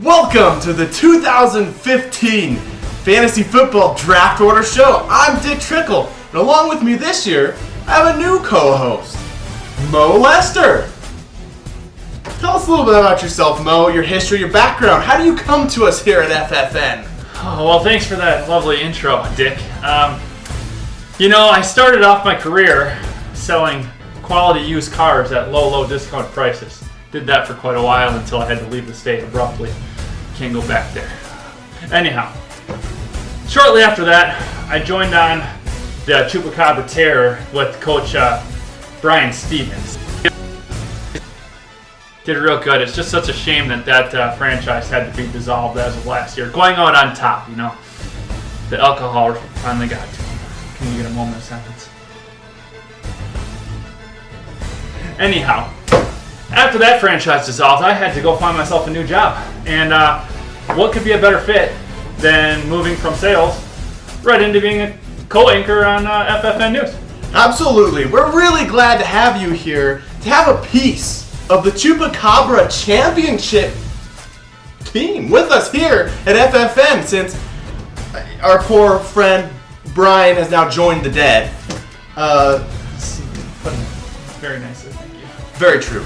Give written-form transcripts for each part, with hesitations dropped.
Welcome to the 2015 Fantasy Football Draft Order Show. I'm Dick Trickle, and along with me this year, I have a new co-host, Mo Lester. Tell us a little bit about yourself, Mo, your history, your background. How do you come to us here at FFN? Oh, well, thanks for that lovely intro, Dick. I started off my career selling quality used cars at low discount prices. Did that for quite a while until I had to leave the state abruptly. Can't go back there. Anyhow, shortly after that, I joined on the Chupacabra Terror with Coach Brian Stevens. Did real good. It's just such a shame that franchise had to be dissolved as of last year. Going out on top, The alcohol finally got to him. Can you get a moment of silence? Anyhow, after that franchise dissolved, I had to go find myself a new job. And what could be a better fit than moving from sales right into being a co-anchor on FFN News? Absolutely. We're really glad to have you here to have a piece of the Chupacabra Championship team with us here at FFN, since our poor friend Brian has now joined the dead. Very nicely, thank you. Very true.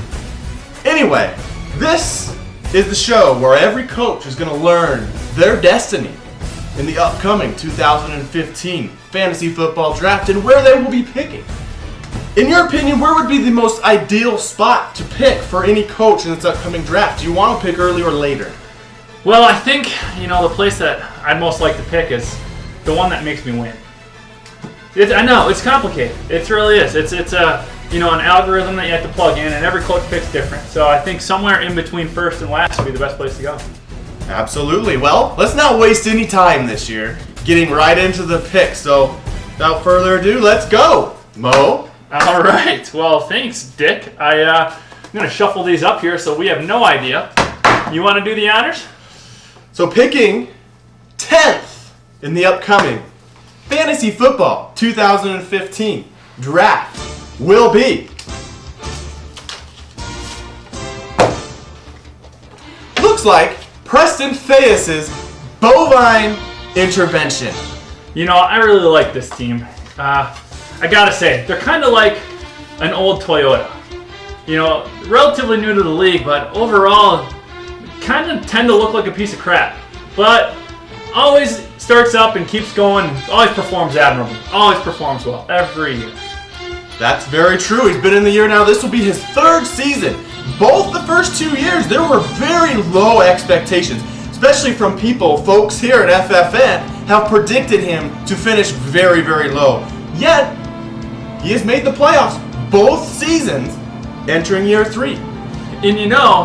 Anyway, this is the show where every coach is going to learn their destiny in the upcoming 2015 Fantasy Football Draft and where they will be picking. In your opinion, where would be the most ideal spot to pick for any coach in this upcoming draft? Do you want to pick early or later? Well, I think, the place that I'd most like to pick is the one that makes me win. I know, it's complicated. It really is. It's an algorithm that you have to plug in, and every coach picks different. So I think somewhere in between first and last would be the best place to go. Absolutely. Well, let's not waste any time this year getting right into the pick. So without further ado, let's go. Mo? All right. Well, thanks, Dick. I'm going to shuffle these up here so we have no idea. You want to do the honors? So picking 10th in the upcoming Fantasy Football 2015 Draft will be... looks like Preston Fayas's Bovine Intervention. I really like this team. I gotta say, they're kind of like an old Toyota. Relatively new to the league, but overall, kind of tend to look like a piece of crap. But always starts up and keeps going, always performs admirably, always performs well, every year. That's very true. He's been in the year now. This will be his third season. Both the first 2 years, there were very low expectations, especially from folks here at FFN have predicted him to finish very, very low. Yet, he has made the playoffs both seasons entering year 3. And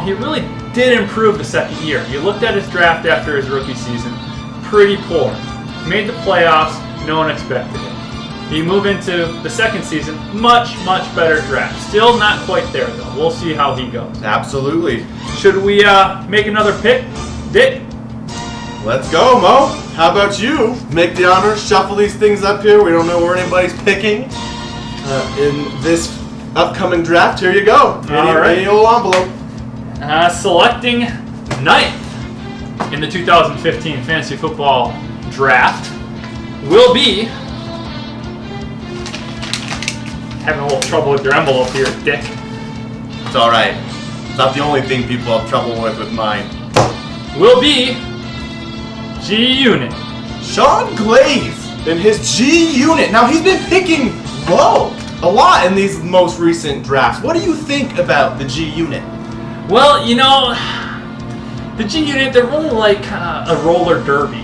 he really did improve the second year. You looked at his draft after his rookie season, pretty poor. Made the playoffs, no one expected it. You move into the second season, much better draft. Still not quite there, though. We'll see how he goes. Absolutely. Should we make another pick, Dick? Let's go, Mo. How about you? Make the honors, shuffle these things up here. We don't know where anybody's picking in this upcoming draft. Here you go. Any old envelope. Selecting 9th in the 2015 Fantasy Football Draft will be... having a little trouble with your envelope here, Dick. It's alright. It's not the only thing people have trouble with mine. Will be G-Unit. Sean Glaze in his G-Unit. Now, he's been picking low a lot in these most recent drafts. What do you think about the G-Unit? Well, the G-Unit, they're really like a roller derby.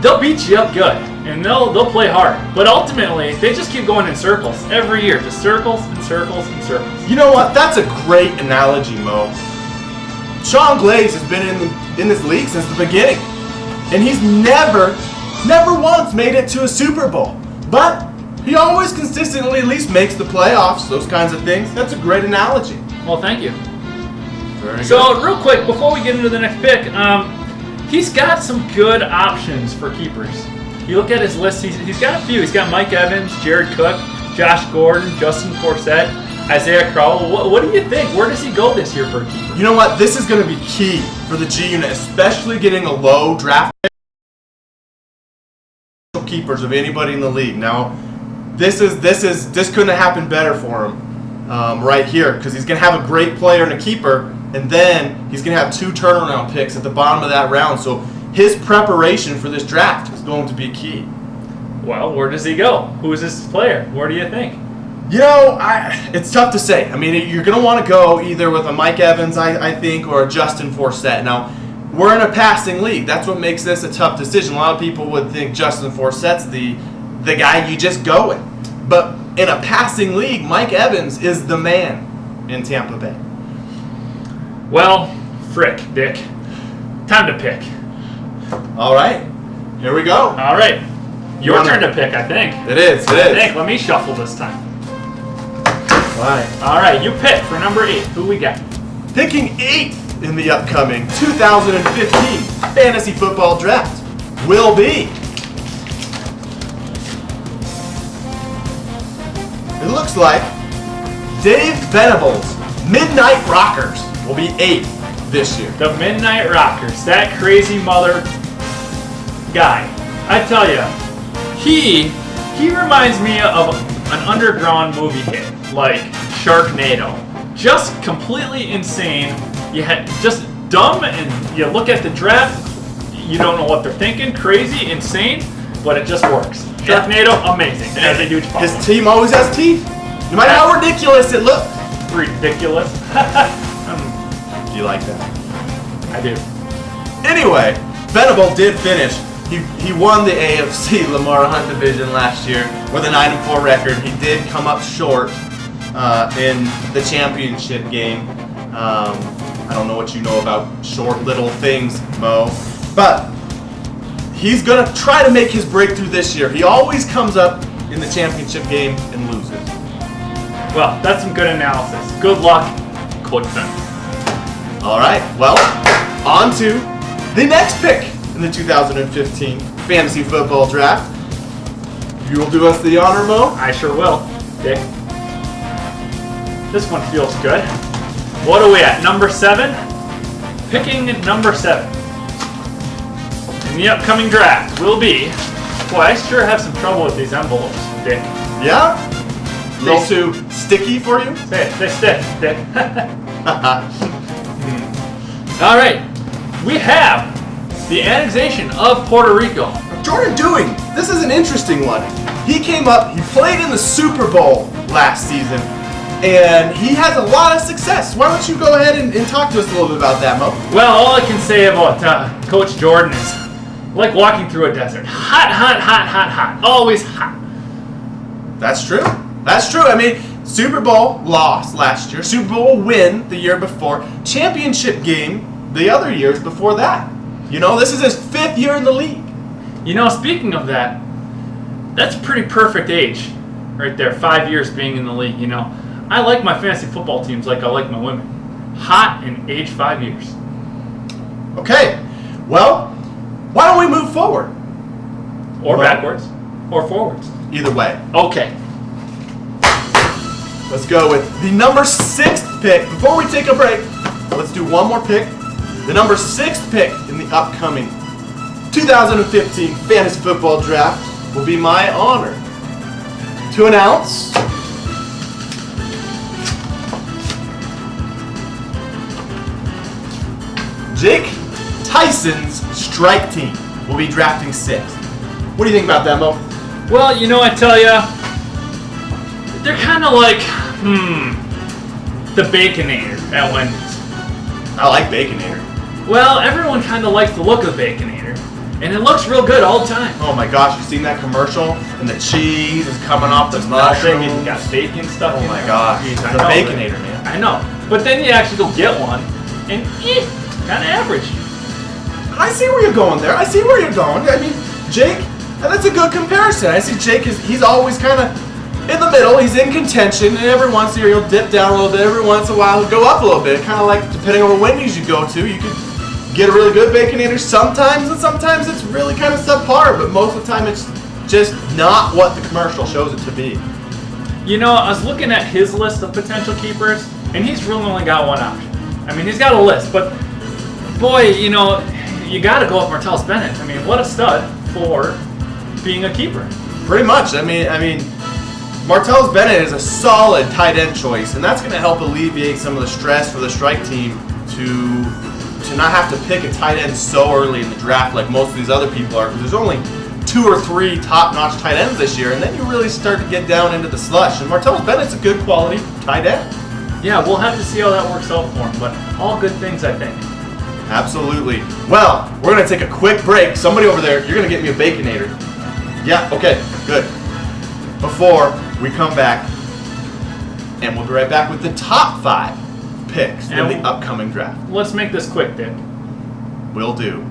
They'll beat you up good, and they'll play hard. But ultimately, they just keep going in circles every year. Just circles and circles and circles. You know what? That's a great analogy, Mo. Sean Glaze has been in this league since the beginning, and he's never once made it to a Super Bowl. But he always consistently at least makes the playoffs, those kinds of things. That's a great analogy. Well, thank you. Very good. So, real quick, before we get into the next pick, he's got some good options for keepers. You look at his list, he's got a few. He's got Mike Evans, Jared Cook, Josh Gordon, Justin Forsett, Isaiah Crowell. What do you think? Where does he go this year for a keeper? You know what? This is going to be key for the G unit, especially getting a low draft keepers of anybody in the league. Now, this couldn't have happened better for him right here, because he's going to have a great player and a keeper, and then he's going to have 2 turnaround picks at the bottom of that round. So his preparation for this draft is going to be key. Well, where does he go? Who is this player? Where do you think? You know, it's tough to say. I mean, you're going to want to go either with a Mike Evans, I think, or a Justin Forsett. Now, we're in a passing league. That's what makes this a tough decision. A lot of people would think Justin Forsett's the guy you just go with. But in a passing league, Mike Evans is the man in Tampa Bay. Well, frick, Dick. Time to pick. All right, here we go. All right. Your turn to pick, I think. It is. I think. Let me shuffle this time. All right, you pick for number 8. Who we got? Picking 8th in the upcoming 2015 Fantasy Football Draft will be... It looks like Dave Venables' Midnight Rockers will be 8th this year. The Midnight Rockers. That crazy mother guy. I tell you, he reminds me of an underground movie hit like Sharknado. Just completely insane. You had just dumb, and you look at the draft, you don't know what they're thinking. Crazy, insane, but it just works. Sharknado, amazing. It has a huge following. His team always has teeth, no matter how ridiculous it looks. Ridiculous. Do you like that? I do. Anyway, Venable did finish. He won the AFC Lamar Hunt division last year with a 9-4 record. He did come up short in the championship game. I don't know what you know about short little things, Mo, but he's going to try to make his breakthrough this year. He always comes up in the championship game and loses. Well, that's some good analysis. Good luck, Coach Ben. All right, well, on to the next pick in the 2015 Fantasy Football Draft. You will do us the honor, Mo? I sure will, Dick. This one feels good. What are we at? Number 7? Picking number 7. In the upcoming draft will be... Boy, I sure have some trouble with these envelopes, Dick. Yeah? A little too sticky for you? They stick, Dick. All right. We have the annexation of Puerto Rico. Jordan Dewey, this is an interesting one. He came up, he played in the Super Bowl last season, and he has a lot of success. Why don't you go ahead and talk to us a little bit about that, Mo? Well, all I can say about Coach Jordan is like walking through a desert. Hot, hot, hot, hot, hot. Always hot. That's true. That's true. I mean, Super Bowl loss last year. Super Bowl win the year before. Championship game the other years before that. You know, this is his 5th year in the league. You know, speaking of that, that's a pretty perfect age right there. 5 years being in the league, you know. I like my fantasy football teams like I like my women. Hot in age 5 years. Okay. Well, why don't we move forward? Or backwards. Or forwards. Either way. Okay. Let's go with the number 6th pick. Before we take a break, let's do one more pick. The number 6th pick in the upcoming 2015 Fantasy Football Draft will be my honor to announce Jake Tyson's strike team will be drafting 6th. What do you think about that, Mo? Well, you know, I tell ya, they're kind of like, the Baconator at Wendy's. I like Baconator. Well, everyone kind of likes the look of the Baconator, and it looks real good all the time. Oh my gosh, you seen that commercial? And the cheese is coming off the Melting, mushrooms. and you got bacon stuck in Oh my there. gosh, Jeez, the I know, Baconator, man. I know. But then you actually go get one, and kind of average. I see where you're going there. I see where you're going. I mean, Jake, and that's a good comparison. I see Jake he's always kind of in the middle. He's in contention, and every once in a while he'll dip down a little bit. Every once in a while he'll go up a little bit. Kind of like depending on what Wendy's you go to, you could get a really good Baconator sometimes, and sometimes it's really kind of subpar. But most of the time, it's just not what the commercial shows it to be. You know, I was looking at his list of potential keepers, and he's really only got one option. I mean, he's got a list, but boy, you know, you got to go with Martellus Bennett. I mean, what a stud for being a keeper. Pretty much. I mean, Martellus Bennett is a solid tight end choice, and that's going to help alleviate some of the stress for the strike team to not have to pick a tight end so early in the draft like most of these other people are, because there's only 2 or 3 top-notch tight ends this year, and then you really start to get down into the slush. And Martellus Bennett's a good quality tight end. Yeah, we'll have to see how that works out for him, but all good things, I think. Absolutely. Well, we're going to take a quick break. Somebody over there, you're going to get me a Baconator. Yeah, okay, good. Before we come back, and we'll be right back with the top 5 picks in the upcoming draft. Let's make this quick, Dick. Will do.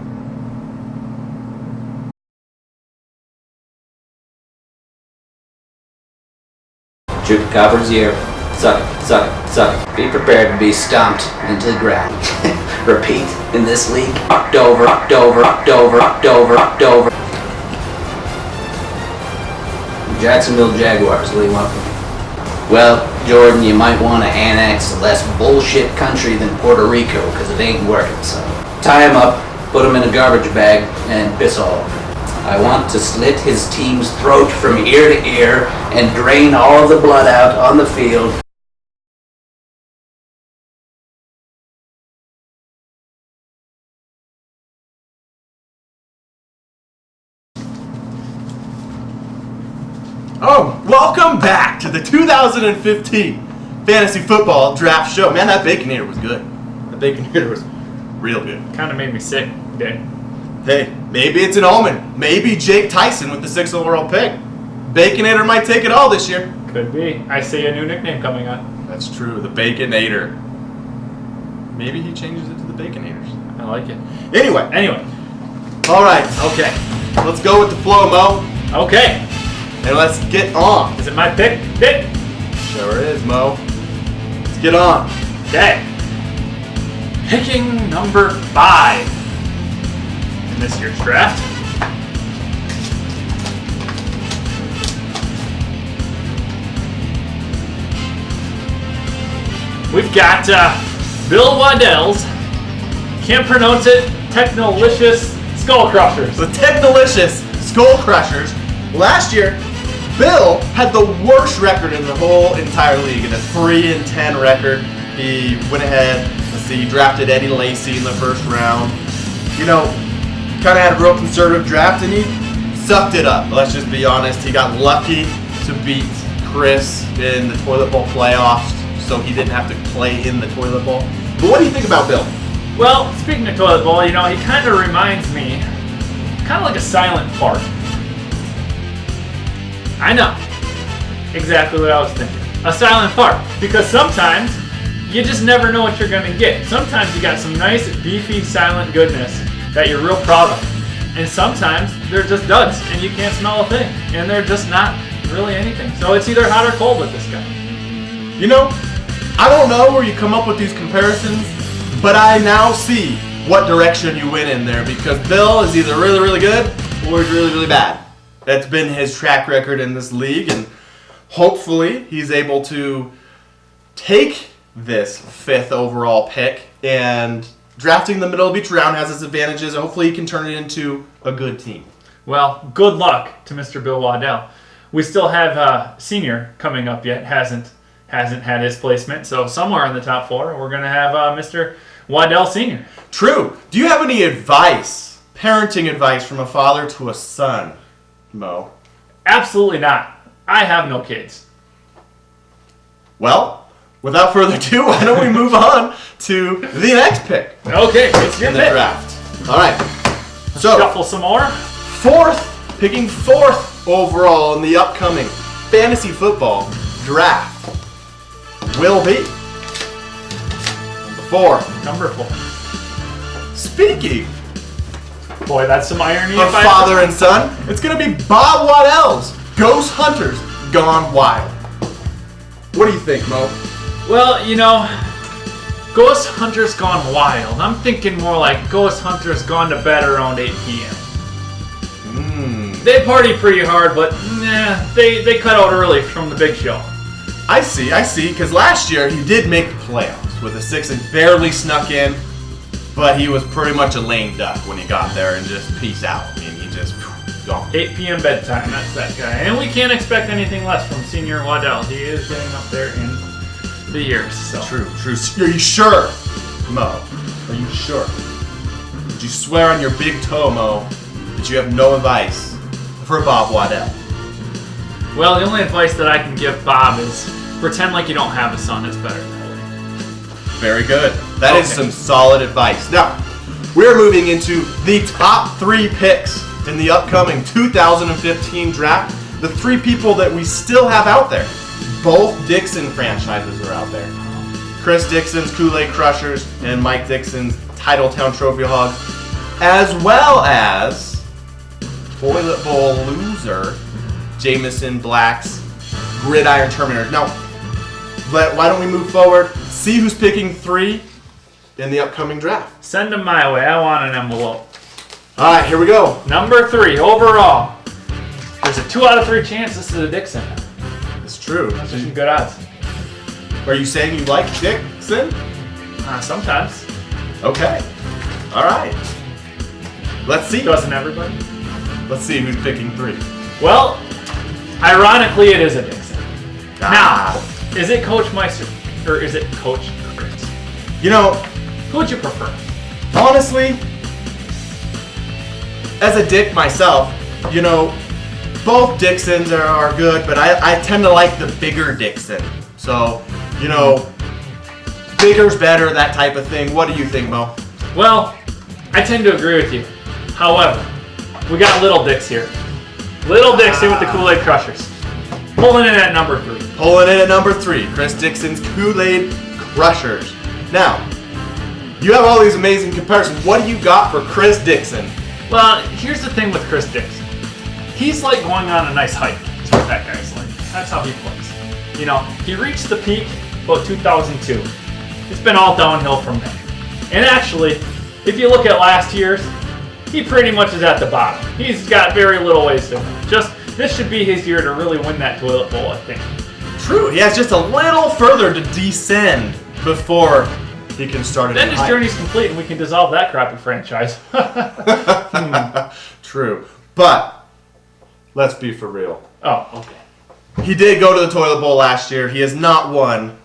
Chupacabra's year. Suck it, suck it, suck it. Be prepared to be stomped into the ground. Repeat in this league. October, October, October, October, October. Jacksonville Jaguars, what do you want from me? Well, Jordan, you might want to annex a less bullshit country than Puerto Rico, because it ain't working, so. Tie him up, put him in a garbage bag, and piss all over him. I want to slit his team's throat from ear to ear and drain all of the blood out on the field. Oh, welcome back to the 2015 Fantasy Football Draft Show. Man, that Baconator was good. That Baconator was real good. Kind of made me sick, Dick. Hey, maybe it's an omen. Maybe Jake Tyson with the 6th overall pick. Baconator might take it all this year. Could be. I see a new nickname coming up. That's true, the Baconator. Maybe he changes it to the Baconators. I like it. Anyway. All right, okay. Let's go with the flow, Mo. Okay. And let's get on. Is it my pick, Dick? Sure is, Mo. Let's get on. Okay. Picking number 5 in this year's draft. We've got Bill Waddell's, can't pronounce it, Technolicious Skull Crushers. The Technolicious Skull Crushers. Last year, Bill had the worst record in the whole entire league, in a 3-10 record. He went ahead, he drafted Eddie Lacy in the first round. You know, kind of had a real conservative draft, and he sucked it up. Let's just be honest. He got lucky to beat Chris in the toilet bowl playoffs, so he didn't have to play in the toilet bowl. But what do you think about Bill? Well, speaking of toilet bowl, you know, he kind of reminds me, kind of like a silent fart. I know. Exactly what I was thinking. A silent fart. Because sometimes you just never know what you're going to get. Sometimes you got some nice, beefy, silent goodness that you're real proud of. And sometimes they're just duds and you can't smell a thing. And they're just not really anything. So it's either hot or cold with this guy. You know, I don't know where you come up with these comparisons, but I now see what direction you went in there, because Bill is either really, really good or he's really, really bad. That's been his track record in this league, and hopefully he's able to take this 5th overall pick, and drafting the middle of each round has its advantages, and hopefully he can turn it into a good team. Well, good luck to Mr. Bill Waddell. We still have senior coming up yet, hasn't had his placement, so somewhere in the top 4 we're going to have Mr. Waddell Sr. True. Do you have any advice, parenting advice from a father to a son, Mo? Absolutely not. I have no kids. Well, without further ado, why don't we move on to the next pick Okay, it's your in the pick. draft. All right. So, Shuffle some more. picking 4th overall in the upcoming fantasy football draft will be. 4. Number 4. Speaking Boy, that's some irony. of father and son, it's going to be Bob Waddell's Ghost Hunters Gone Wild. What do you think, Mo? Well, you know, Ghost Hunters Gone Wild. I'm thinking more like Ghost Hunters Gone to Bed around 8 p.m. They party pretty hard, but nah, they cut out early from the big show. I see, because last year he did make the playoffs with a 6 and barely snuck in, but he was pretty much a lame duck when he got there and just peace out. I mean, he just gone. 8 p.m. bedtime, that's that guy. And we can't expect anything less from Senior Waddell. He is getting up there in the years. So. True. Are you sure, Mo? Are you sure? Did you swear on your big toe, Mo, that you have no advice for Bob Waddell? Well, the only advice that I can give Bob is pretend like you don't have a son. It's better than holding. Very good. That is some solid advice. Now, we're moving into the top 3 picks in the upcoming 2015 draft. The 3 people that we still have out there. Both Dixon franchises are out there. Chris Dixon's Kool-Aid Crushers and Mike Dixon's Titletown Trophy Hogs, as well as Toilet Bowl loser Jameson Black's Gridiron Terminator. Now, why don't we move forward, see who's picking 3 in the upcoming draft. Send them my way. I want an envelope. All right, here we go. Number 3 overall. There's a 2 out of 3 chance this is a Dixon. It's true. That's just some good odds. Are you saying you like Dixon? Sometimes. Okay. All right. Let's see. Doesn't everybody? Let's see who's picking 3. Well, ironically, it is a Dixon. Ah. Now, is it Coach Meister or is it Coach Chris? You know, Who would you prefer? honestly, as a dick myself, you know, both Dixons are good, but I tend to like the bigger Dixon. So, you know, bigger's better, that type of thing. What do you think, Mo? Well, I tend to agree with you. However, we got Little Dix here. Little Dixon with the Kool-Aid Crushers. Pulling in at number 3. Pulling in at number 3, Chris Dixon's Kool-Aid Crushers. Now, you have all these amazing comparisons. What do you got for Chris Dixon? Well, here's the thing with Chris Dixon. He's like going on a nice hike, is what that guy's like. That's how he plays. You know, he reached the peak about 2002. It's been all downhill from there. And actually, if you look at last year's, he pretty much is at the bottom. He's got very little ways to go. Just, this should be his year to really win that toilet bowl, I think. True, he has just a little further to descend before he can start it. Then his journey's complete and we can dissolve that crappy franchise. True, but let's be for real. Oh, okay. He did go to the toilet bowl last year. He has not won.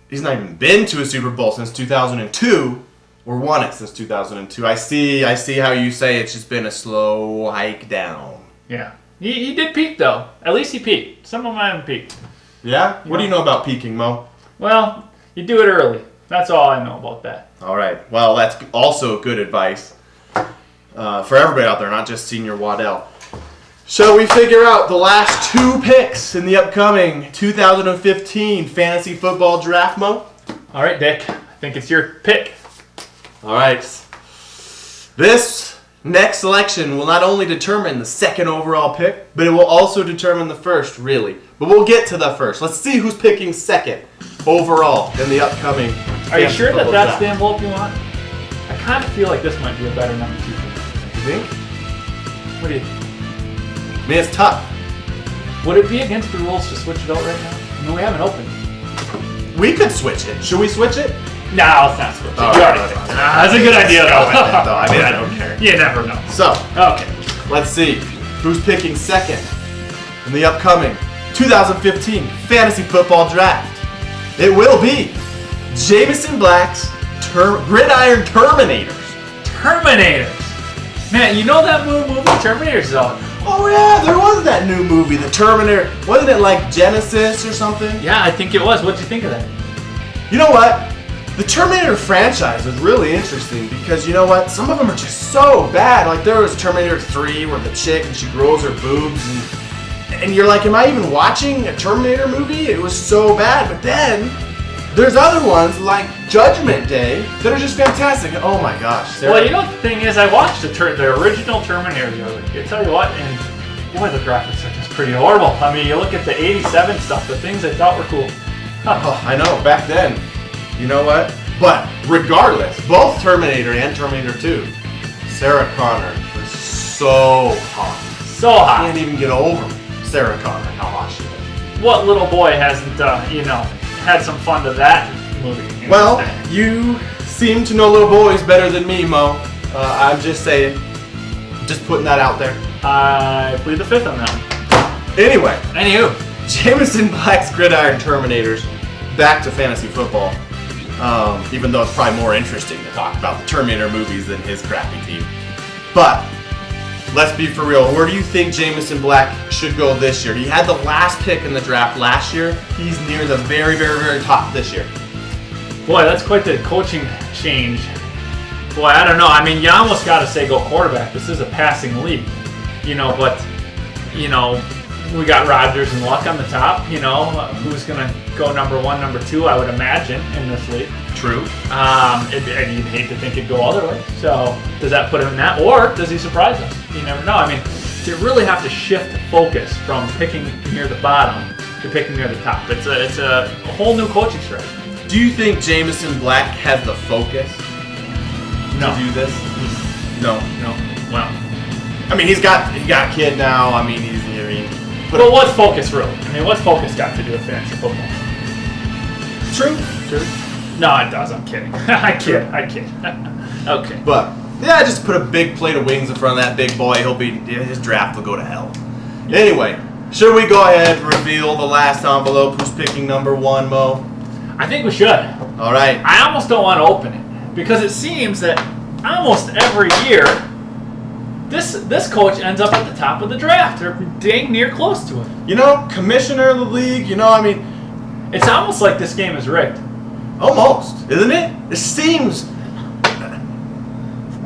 He's not even been to a Super Bowl since 2002, or won it since 2002. I see how you say it's just been a slow hike down. Yeah. He did peak, though. At least he peaked. Some of them haven't peaked. Yeah? What do you know about peaking, Mo? Well, you do it early. That's all I know about that. All right. Well, that's also good advice for everybody out there, not just Senior Waddell. Shall we figure out the last 2 picks in the upcoming 2015 fantasy football draft, Mo? All right, Dick. I think it's your pick. All right. This next selection will not only determine the 2nd overall pick, but it will also determine the 1st, really. But we'll get to the 1st. Let's see who's picking 2nd overall in the upcoming Are you fantasy sure that football that's the draft. envelope you want? I kind of feel like this might be a better number 2 pick. You think? What do you think? I mean, it's tough. Would it be against the rules to switch it out right now? I mean, we haven't opened. We could switch it. Should we switch it? No, let's not switch it. All You right, already all picked right, it. all right. That's a good idea, Go with it, though. though. I mean, I don't care. You never know. So, Okay. let's see who's picking 2nd in the upcoming 2015 fantasy football draft. It will be Jameson Black's Gridiron Terminators. Terminators. Man, you know that movie Terminators is on. Oh yeah, there was that new movie, The Terminator. Wasn't it like Genesis or something? Yeah, I think it was. What'd you think of that? You know what? The Terminator franchise is really interesting because you know what? Some of them are just so bad. Like there was Terminator 3 where the chick and she grows her boobs and you're like, am I even watching a Terminator movie? It was so bad. But then there's other ones like Judgment Day that are just fantastic. Oh my gosh. Sarah. Well, you know the thing is, I watched the original Terminator the other day. I tell you what, and boy, the graphics are just pretty horrible. I mean, you look at the 87 stuff, the things I thought were cool. Oh, I know, back then. You know what? But regardless, both Terminator and Terminator 2, Sarah Connor was so hot. So hot. I can't even get over Sarah Connor, how hot she is. What little boy hasn't, had some fun to that movie? Well, you seem to know little boys better than me, Mo. I'm just saying. Just putting that out there. I plead the fifth on that one. Anyway, Anywho. Jameson Black's Gridiron Terminators, back to fantasy football. Even though it's probably more interesting to talk about the Terminator movies than his crappy team. But, let's be for real. Where do you think Jameson Black should go this year? He had the last pick in the draft last year. He's near the very, very, very top this year. Boy, that's quite the coaching change. Boy, I don't know. I mean, you almost got to say go quarterback. This is a passing league. But we got Rodgers and Luck on the top. Who's going to go number one, number two, I would imagine, in this league. True. And you'd hate to think it'd go other way. So does that put him in that? Or does he surprise us? You never know. I mean, you really have to shift focus from picking near the bottom to picking near the top. It's a whole new coaching strategy. Do you think Jameson Black has the focus to do this? No. Well, I mean, he's got a kid now. I mean, but what's focus really? I mean, what's focus got to do with fantasy football? True. No, it does. I'm kidding. I kid. Okay. But yeah, just put a big plate of wings in front of that big boy. His draft will go to hell. Anyway, should we go ahead and reveal the last envelope? Who's picking number one, Mo? I think we should. All right. I almost don't want to open it because it seems that almost every year this coach ends up at the top of the draft or dang near close to it. Commissioner of the league. It's almost like this game is rigged. Almost, isn't it? It seems.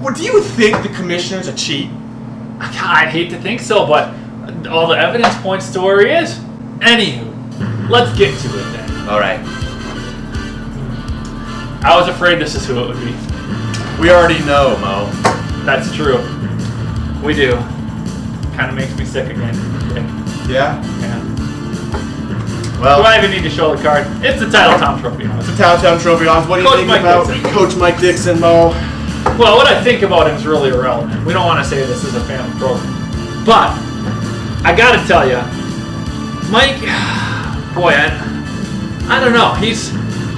What do you think the commissioner's a cheat? I'd hate to think so, but all the evidence points to where he is. Anywho, let's get to it then. All right. I was afraid this is who it would be. We already know, Mo. That's true. We do. Kind of makes me sick again. Yeah? Yeah. Well, Do I even need to show the card? It's the Titletown Trophy. it's a Town Trophy. What do you Coach think Mike about Dixon. Coach Mike Dixon, Mo? Well, what I think about him is really irrelevant. We don't want to say this is a family program. But, I gotta tell you, Mike, boy, I don't know. He's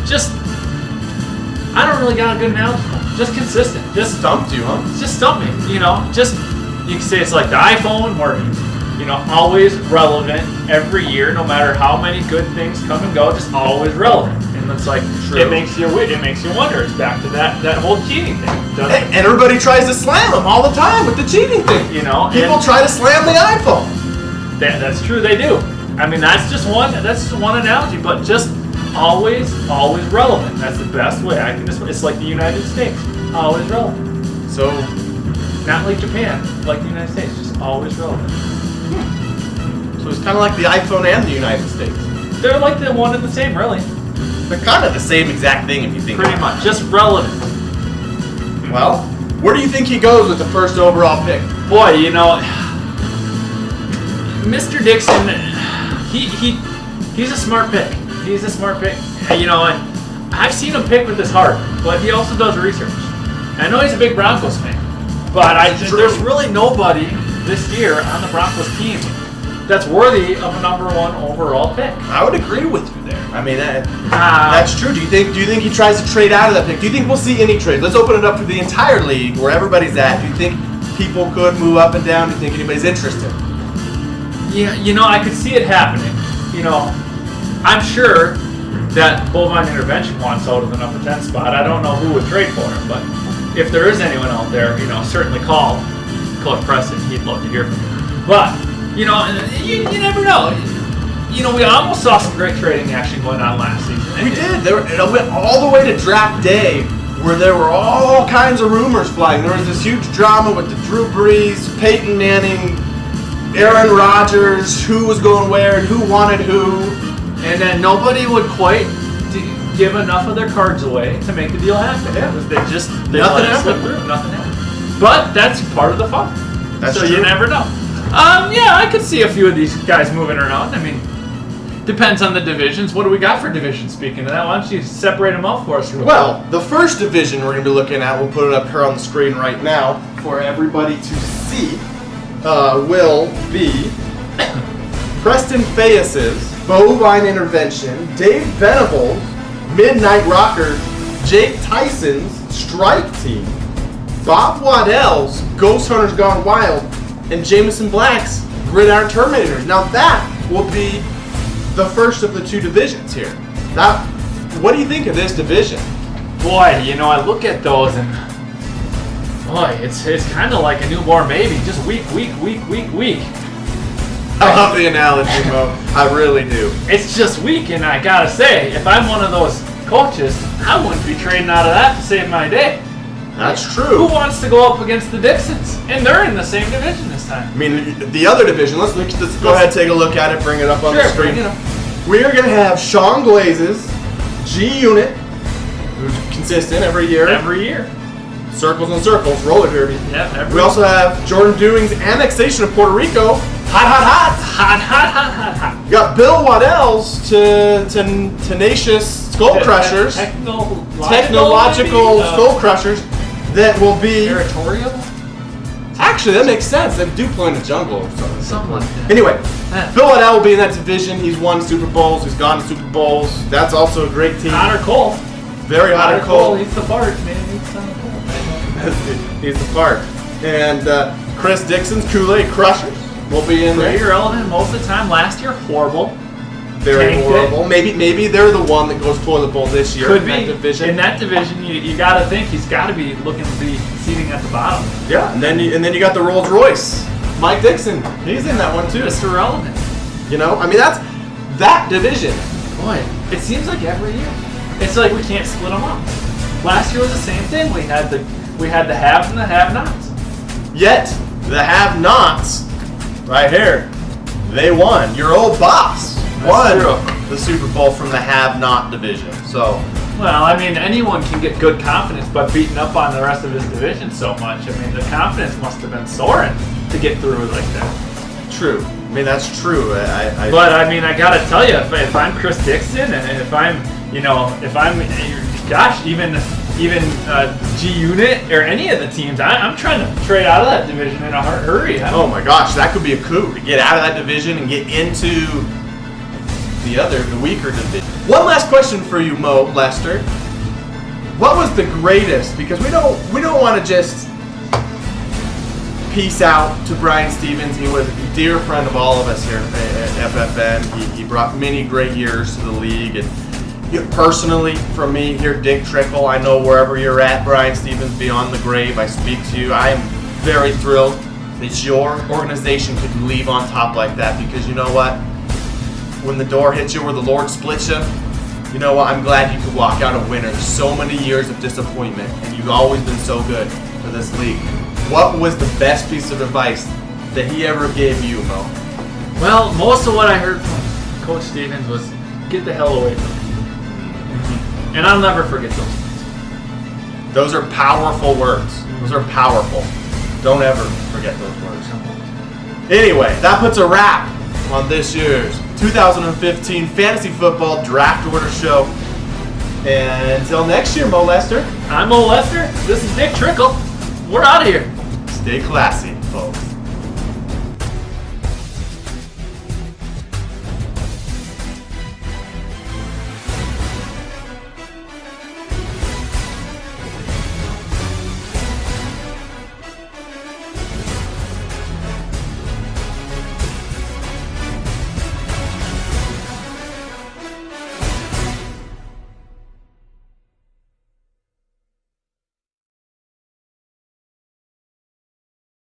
just, I don't really got a good analogy for him. Just consistent. Just Stumped you, huh? Just stump me. You can say it's like the iPhone where, always relevant every year, no matter how many good things come and go, just always relevant. And it's like, True. it makes you wonder. It's back to that whole cheating thing. And everybody tries to slam him all the time with the cheating thing. People try to slam the iPhone. That's true, they do. I mean, that's just one analogy, but just always relevant. That's the best way I can it's like the United States. Always relevant. So, not like Japan, like the United States, just always relevant. So it's kind of like the iPhone and the United States. They're like the one and the same, really. They're kind of the same exact thing if you think Pretty about much, just relevant. it. Well, where do you think he goes with the first overall pick? Boy, Mr. Dixon, he's a smart pick. He's a smart pick. And I've seen him pick with his heart, but he also does research. And I know he's a big Broncos fan, but there's really nobody this year on the Broncos team that's worthy of a number one overall pick. I would agree with you there. I mean, that's true. Do you think he tries to trade out of that pick? Do you think we'll see any trades? Let's open it up to the entire league where everybody's at. Do you think people could move up and down? Do you think anybody's interested? Yeah, I could see it happening. I'm sure that Bovine Intervention wants out of the number 10 spot. I don't know who would trade for him, but if there is anyone out there, certainly call Coach Preston. He'd love to hear from you. But, you never know. We almost saw some great trading action going on last season. We did. It went all the way to draft day where there were all kinds of rumors flying. There was this huge drama with the Drew Brees, Peyton Manning, Aaron Rodgers, who was going where and who wanted who. And then nobody would quite give enough of their cards away to make the deal happen. Yeah. They Nothing let it slip happened. through. Nothing happened. But that's part of the fun. That's so true. you never know. Yeah, I could see a few of these guys moving around. I mean, depends on the divisions. What do we got for divisions? Speaking of that, why don't you separate them out for us? real Well, the first division we're going to be looking at, we'll put it up here on the screen right now for everybody to see, will be Preston Fayas's Bovine Intervention, Dave Venable's Midnight Rockers, Jake Tyson's Strike Team, Bob Waddell's Ghost Hunters Gone Wild, and Jameson Black's Gridiron Terminators. Now that will be the first of the two divisions here. What do you think of this division? Boy, you know, I look at those and boy, it's kind of like a newborn baby, just week. I love the analogy, Mo. I really do. It's just weak, and I gotta say, if I'm one of those coaches, I wouldn't be trading out of that to save my day. That's Who true. wants to go up against the Dixons? And they're in the same division this time. I mean, the other division, let's go ahead and take a look at it, bring it up on the screen. You know. We are going to have Sean Glazes, G-Unit, who's consistent every year. Every year. Circles and Circles, roller derby. Yeah, every We also have Jordan Dewing's annexation of Puerto Rico. Hot. hot. You got Bill Waddell's to Tenacious Skull Crushers. Technological maybe? Skull Crushers that will be... Territorial? Actually, that makes sense. They do play in the jungle or something. Something like that. Anyway, Yeah. Bill Waddell will be in that division. He's won Super Bowls. He's gone to Super Bowls. That's also a great team. Hot or cold? Very hot and cold. He's the fart, man. He's the cold. He's the part. And Chris Dixon's Kool-Aid Crushers will be in Pretty there. irrelevant most of the time. Last year, horrible. Very Tanked horrible. Maybe they're the one that goes toilet bowl this year. Could in be. that division. In that division, you got to think he's got to be looking to be seating at the bottom. Yeah, and then you got the Rolls Royce. Mike Dixon, he's in that one too. Mr. Relevant. You know, I mean that's that division. Boy, it seems like every year. It's like we can't split them up. Last year was the same thing. We had the haves and the have-nots. Yet the have-nots, right here, they won. Your old boss won true. the Super Bowl from the have-not division. So Well, I mean, anyone can get good confidence by beating up on the rest of his division so much. I mean, the confidence must have been soaring to get through like that. true. I mean that's true. But I mean, I gotta tell you, if I'm Chris Dixon, and if I'm, gosh, even G-Unit or any of the teams, I'm trying to trade out of that division in a hurry. oh my gosh, that could be a coup to get out of that division and get into the weaker division. One last question for you, Mo Lester. What was the greatest? Because we don't want to just peace out to Brian Stevens. He was a dear friend of all of us here at FFN. He brought many great years to the league. And personally, for me here, Dick Trickle, I know wherever you're at, Brian Stevens, beyond the grave, I speak to you. I am very thrilled that your organization could leave on top like that, because you know what? When the door hits you where the Lord splits you, you know what? I'm glad you could walk out a winner. There's so many years of disappointment, and you've always been so good for this league. What was the best piece of advice that he ever gave you, Mo? Well, most of what I heard from Coach Stevens was get the hell away from me. And I'll never forget those words. Those are powerful words. Those are powerful. Don't ever forget those words. Anyway, that puts a wrap on this year's 2015 Fantasy Football Draft Order Show. And until next year, Mo Lester, I'm Mo Lester. This is Dick Trickle. We're out of here. stay classy.